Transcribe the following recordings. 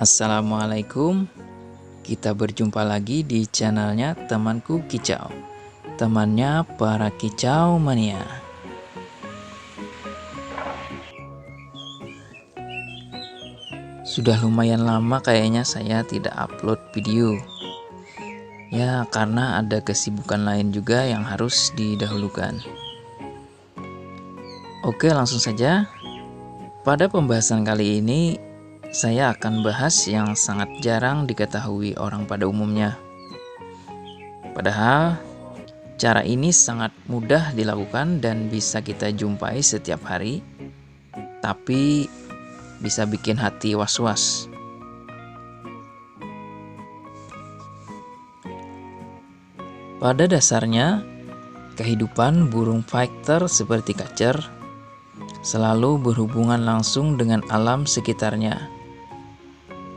Assalamualaikum, kita berjumpa lagi di channelnya temanku kicau, temannya para kicau mania. Sudah lumayan lama kayaknya saya tidak upload video. Ya, karena ada kesibukan lain juga yang harus didahulukan. Oke, langsung saja. Pada pembahasan kali ini saya akan bahas yang sangat jarang diketahui orang pada umumnya. Padahal cara ini sangat mudah dilakukan dan bisa kita jumpai setiap hari, tapi bisa bikin hati was-was. Pada dasarnya, kehidupan burung fighter seperti kacer selalu berhubungan langsung dengan alam sekitarnya,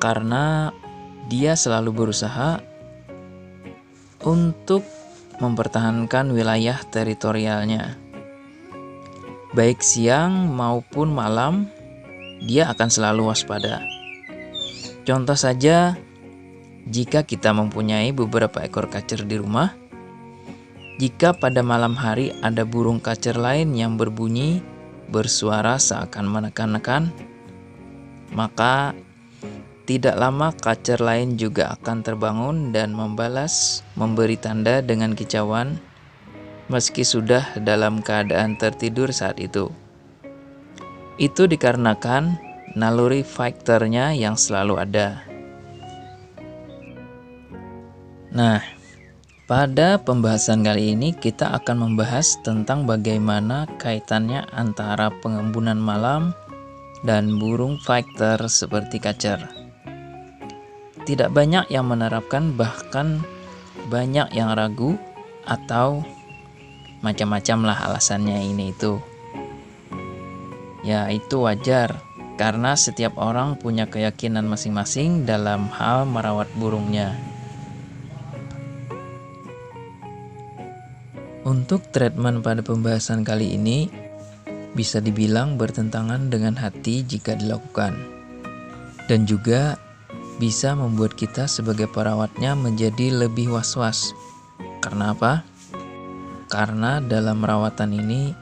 karena dia selalu berusaha untuk mempertahankan wilayah teritorialnya. Baik siang maupun malam, dia akan selalu waspada. Contoh saja, jika kita mempunyai beberapa ekor kacer di rumah, jika pada malam hari ada burung kacer lain yang berbunyi, bersuara seakan menekan-nekan, maka tidak lama kacer lain juga akan terbangun dan membalas, memberi tanda dengan kicauan, meski sudah dalam keadaan tertidur saat itu. Itu dikarenakan naluri fighternya yang selalu ada. Nah, pada pembahasan kali ini kita akan membahas tentang bagaimana kaitannya antara pengembunan malam dan burung fighter seperti kacer. Tidak banyak yang menerapkan, bahkan banyak yang ragu atau macam-macam lah alasannya ini itu. Ya, itu wajar karena setiap orang punya keyakinan masing-masing dalam hal merawat burungnya. Untuk treatment pada pembahasan kali ini bisa dibilang bertentangan dengan hati jika dilakukan, dan juga bisa membuat kita sebagai perawatnya menjadi lebih was-was. Karena apa? Karena dalam rawatan ini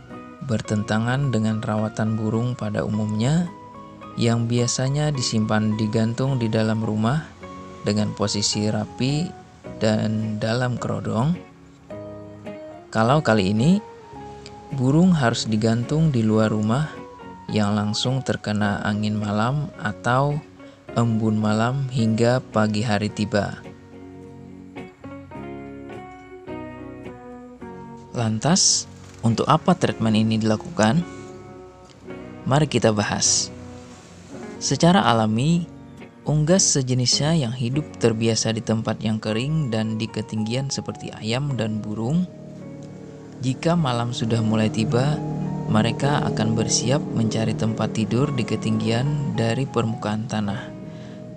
bertentangan dengan rawatan burung pada umumnya yang biasanya disimpan digantung di dalam rumah dengan posisi rapi dan dalam kerodong. Kalau kali ini burung harus digantung di luar rumah yang langsung terkena angin malam atau embun malam hingga pagi hari tiba. Lantas, untuk apa treatment ini dilakukan? Mari kita bahas. Secara alami, unggas sejenisnya yang hidup terbiasa di tempat yang kering dan di ketinggian seperti ayam dan burung, jika malam sudah mulai tiba, mereka akan bersiap mencari tempat tidur di ketinggian dari permukaan tanah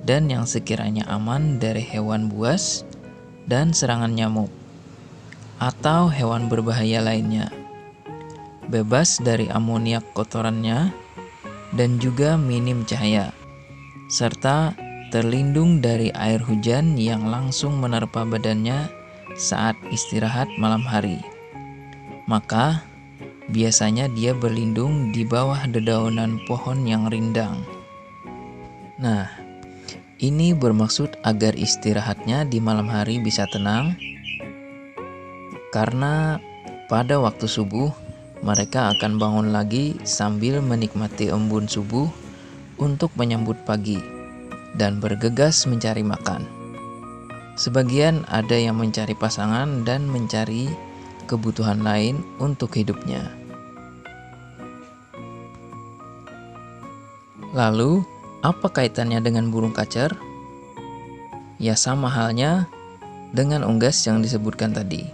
dan yang sekiranya aman dari hewan buas dan serangan nyamuk atau hewan berbahaya lainnya, bebas dari amoniak kotorannya dan juga minim cahaya, serta terlindung dari air hujan yang langsung menerpa badannya saat istirahat malam hari. Maka biasanya dia berlindung di bawah dedaunan pohon yang rindang. Nah, ini bermaksud agar istirahatnya di malam hari bisa tenang, karena pada waktu subuh mereka akan bangun lagi sambil menikmati embun subuh untuk menyambut pagi dan bergegas mencari makan. Sebagian ada yang mencari pasangan dan mencari kebutuhan lain untuk hidupnya. Lalu, apa kaitannya dengan burung kacer? Ya, sama halnya dengan unggas yang disebutkan tadi.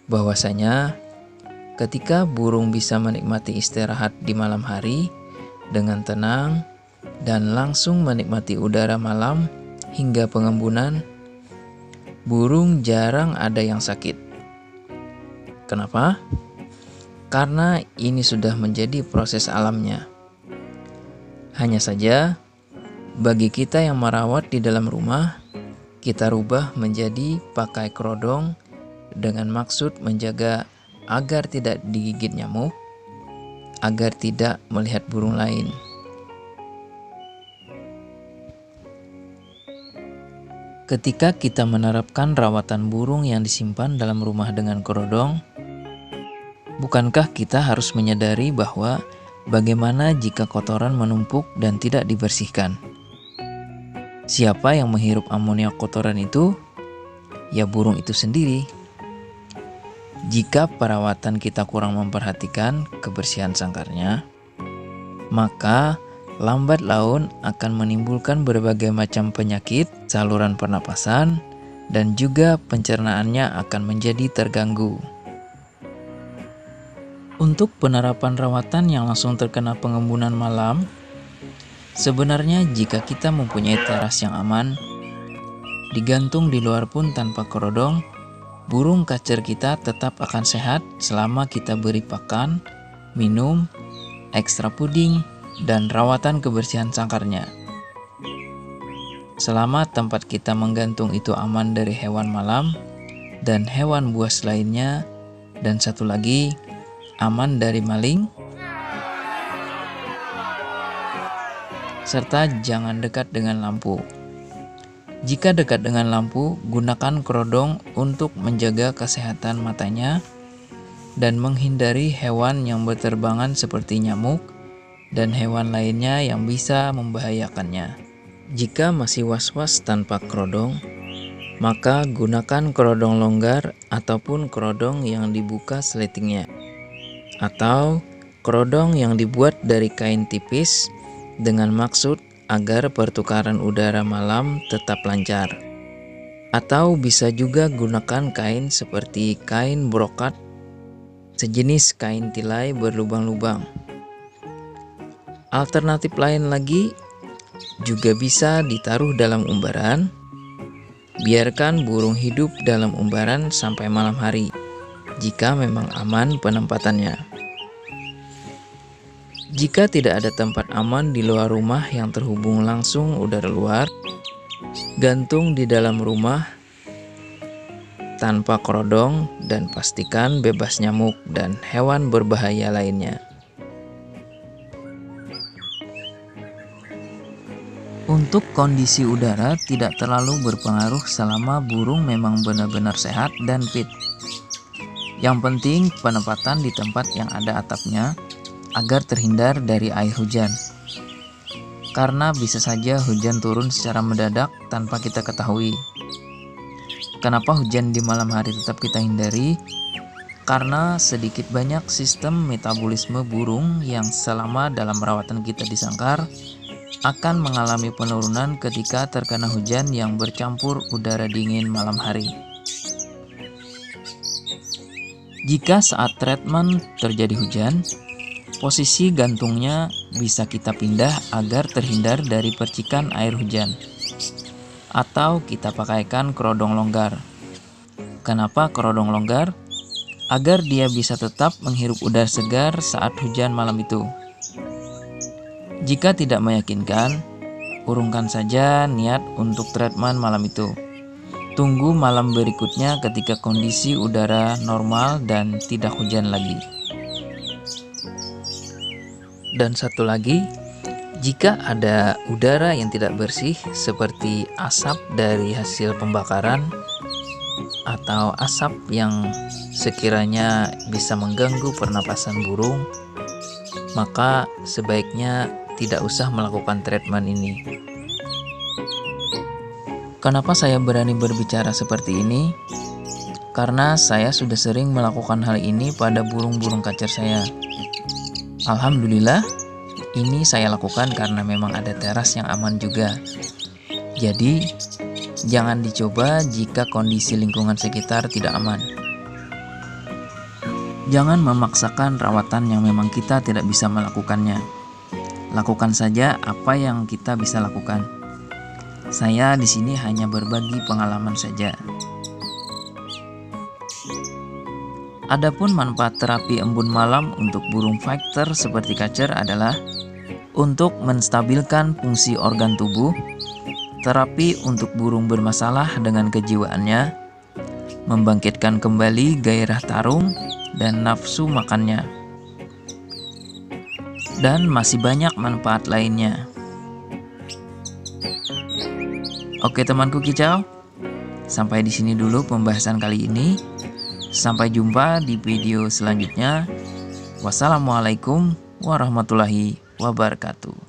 Bahwasanya ketika burung bisa menikmati istirahat di malam hari dengan tenang dan langsung menikmati udara malam hingga pengembunan, burung jarang ada yang sakit. Kenapa? Karena ini sudah menjadi proses alamnya. Hanya saja, Bagi kita yang merawat di dalam rumah, kita rubah menjadi pakai kerodong dengan maksud menjaga agar tidak digigit nyamuk, agar tidak melihat burung lain. Ketika kita menerapkan rawatan burung yang disimpan dalam rumah dengan kerodong, bukankah kita harus menyadari bahwa bagaimana jika kotoran menumpuk dan tidak dibersihkan? Siapa yang menghirup amonia kotoran itu? Ya burung itu sendiri. Jika perawatan kita kurang memperhatikan kebersihan sangkarnya, maka lambat laun akan menimbulkan berbagai macam penyakit saluran pernapasan dan juga pencernaannya akan menjadi terganggu. Untuk penerapan rawatan yang langsung terkena pengembunan malam, sebenarnya jika kita mempunyai teras yang aman, digantung di luar pun tanpa kerodong, burung kacer kita tetap akan sehat selama kita beri pakan, minum, ekstra puding, dan rawatan kebersihan sangkarnya. Selama tempat kita menggantung itu aman dari hewan malam dan hewan buas lainnya, dan satu lagi, aman dari maling, serta jangan dekat dengan lampu. Jika dekat dengan lampu, gunakan kerodong untuk menjaga kesehatan matanya dan menghindari hewan yang berterbangan seperti nyamuk dan hewan lainnya yang bisa membahayakannya. Jika masih was-was tanpa kerodong, maka gunakan kerodong longgar ataupun kerodong yang dibuka seletingnya, atau kerodong yang dibuat dari kain tipis dengan maksud agar pertukaran udara malam tetap lancar. Atau bisa juga gunakan kain seperti kain brokat, sejenis kain tilai berlubang-lubang. Alternatif lain lagi juga bisa ditaruh dalam umbaran. Biarkan burung hidup dalam umbaran sampai malam hari, jika memang aman penempatannya. Jika tidak ada tempat aman di luar rumah yang terhubung langsung udara luar, gantung di dalam rumah tanpa kerodong dan pastikan bebas nyamuk dan hewan berbahaya lainnya. Untuk kondisi udara tidak terlalu berpengaruh selama burung memang benar-benar sehat dan fit. Yang penting penempatan di tempat yang ada atapnya agar terhindar dari air hujan. Karena bisa saja hujan turun secara mendadak tanpa kita ketahui. Kenapa hujan di malam hari tetap kita hindari? Karena sedikit banyak sistem metabolisme burung yang selama dalam perawatan kita di sangkar akan mengalami penurunan ketika terkena hujan yang bercampur udara dingin malam hari. Jika saat treatment terjadi hujan, posisi gantungnya bisa kita pindah agar terhindar dari percikan air hujan. Atau kita pakaikan kerodong longgar. Kenapa kerodong longgar? Agar dia bisa tetap menghirup udara segar saat hujan malam itu. Jika tidak meyakinkan, urungkan saja niat untuk treatment malam itu. Tunggu malam berikutnya ketika kondisi udara normal dan tidak hujan lagi. Dan satu lagi, jika ada udara yang tidak bersih seperti asap dari hasil pembakaran atau asap yang sekiranya bisa mengganggu pernapasan burung, maka sebaiknya tidak usah melakukan treatment ini. Kenapa saya berani berbicara seperti ini? Karena saya sudah sering melakukan hal ini pada burung-burung kacer saya. Alhamdulillah, ini saya lakukan karena memang ada teras yang aman juga. Jadi, jangan dicoba jika kondisi lingkungan sekitar tidak aman. Jangan memaksakan rawatan yang memang kita tidak bisa melakukannya. Lakukan saja apa yang kita bisa lakukan. Saya di sini hanya berbagi pengalaman saja. Adapun manfaat terapi embun malam untuk burung fighter seperti kacer adalah untuk menstabilkan fungsi organ tubuh, terapi untuk burung bermasalah dengan kejiwaannya, membangkitkan kembali gairah tarung dan nafsu makannya, dan masih banyak manfaat lainnya. Oke temanku kicau, sampai di sini dulu pembahasan kali ini. Sampai jumpa di video selanjutnya. Wassalamualaikum warahmatullahi wabarakatuh.